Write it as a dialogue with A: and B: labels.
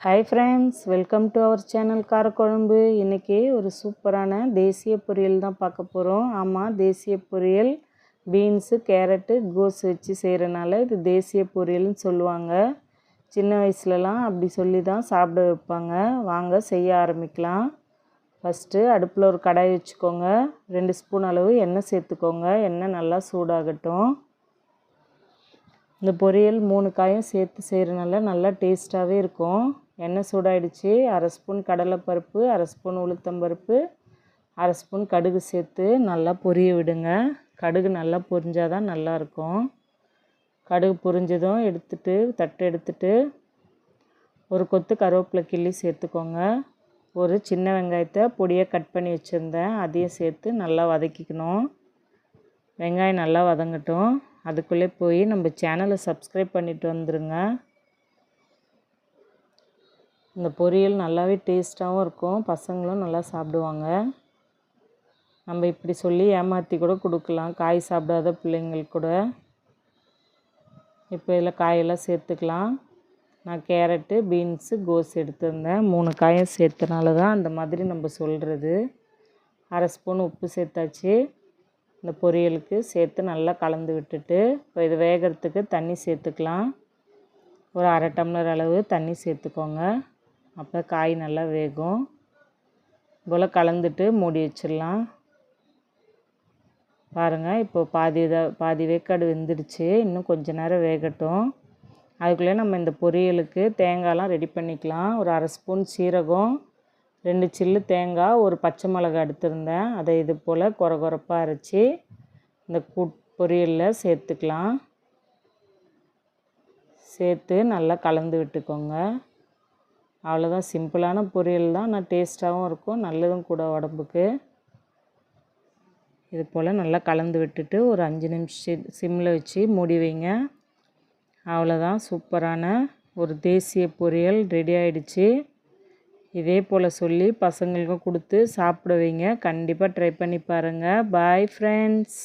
A: Hi friends, welcome to our channel Karakuzhambu. இன்றைக்கி ஒரு சூப்பரான தேசிய பொரியல் தான் பார்க்க போகிறோம். ஆமாம், தேசிய பொரியல் பீன்ஸு, கேரட்டு, கோஸ் வச்சு செய்கிறனால இது தேசிய பொரியல்னு சொல்லுவாங்க. சின்ன வயசுலலாம் அப்படி சொல்லி தான் சாப்பிட வைப்பாங்க. வாங்க செய்ய ஆரம்பிக்கலாம். ஃபஸ்ட்டு அடுப்பில் ஒரு கடாய் வச்சுக்கோங்க. 2 ஸ்பூன் அளவு எண்ணெய் சேர்த்துக்கோங்க. எண்ணெய் நல்லா சூடாகட்டும். இந்த பொரியல் 3 காயும் சேர்த்து செய்கிறனால நல்லா டேஸ்ட்டாகவே இருக்கும். எண்ணெய் சூடாயிடுச்சு. 1/2 ஸ்பூன் கடலைப்பருப்பு, 1/2 ஸ்பூன் உளுத்தம்பருப்பு, 1/2 ஸ்பூன் கடுகு சேர்த்து நல்லா பொரிய விடுங்க. கடுகு நல்லா பொரிஞ்சால் தான் நல்லாயிருக்கும். கடுகு பொரிஞ்சதும் தட்டு எடுத்துட்டு ஒரு கொத்து கருவேப்பிலை கிள்ளி சேர்த்துக்கோங்க. ஒரு சின்ன வெங்காயத்தை பொடியாக கட் பண்ணி வச்சுருந்தேன், அதையும் சேர்த்து நல்லா வதக்கிக்கணும். வெங்காயம் நல்லா வதங்கட்டும். அதுக்குள்ளே போய் நம்ம சேனலை சப்ஸ்கிரைப் பண்ணிட்டு வந்துடுங்க. இந்த பொரியல் நல்லாவே டேஸ்ட்டாகவும் இருக்கும். பசங்களும் நல்லா சாப்பிடுவாங்க. நம்ம இப்படி சொல்லி ஏமாற்றி கூட கொடுக்கலாம், காய் சாப்பிடாத பிள்ளைங்களுக்கு கூட. இப்போ இதில் காயெல்லாம் சேர்த்துக்கலாம். நான் கேரட்டு, பீன்ஸு, கோஸ் எடுத்திருந்தேன். 3 காயும் சேர்த்தனால தான் அந்த மாதிரி நம்ம சொல்கிறது. 1/2 ஸ்பூன் உப்பு சேர்த்தாச்சு. இந்த பொரியலுக்கு சேர்த்து நல்லா கலந்து விட்டுட்டு இப்போ இது வேகிறதுக்கு தண்ணி சேர்த்துக்கலாம். ஒரு 1/2 டம்ளர் அளவு தண்ணி சேர்த்துக்கோங்க. அப்போ காய் நல்லா வேகும். போல் கலந்துட்டு மூடி வச்சிடலாம். பாருங்கள், இப்போ பாதி வேக்காடு வெந்துடுச்சு. இன்னும் கொஞ்சம் நேரம் வேகட்டும். அதுக்குள்ளே நம்ம இந்த பொரியலுக்கு தேங்காய்லாம் ரெடி பண்ணிக்கலாம். ஒரு 1/2 ஸ்பூன் சீரகம், 2 சில்லு தேங்காய், ஒரு பச்சை மிளகாய் எடுத்திருந்தேன். அதை இது போல் கொரகொரப்பாக அரைச்சி இந்த பொரியலில் சேர்த்துக்கலாம். சேர்த்து நல்லா கலந்து விட்டுக்கோங்க. அவ்வளோதான், சிம்பிளான பொரியல் தான். ஆனால் டேஸ்ட்டாகவும் இருக்கும், நல்லதும் கூட உடம்புக்கு. இது போல் நல்லா கலந்து விட்டுட்டு ஒரு 5 நிமிஷம் சிம்மில் வச்சு மூடி வைங்க. அவ்வளோதான், சூப்பரான ஒரு தேசிய பொரியல் ரெடி ஆகிடுச்சு. இதே போல் சொல்லி பசங்களுக்கும் கொடுத்து சாப்பிட வைங்க. கண்டிப்பாக ட்ரை பண்ணி பாருங்கள். Bye friends.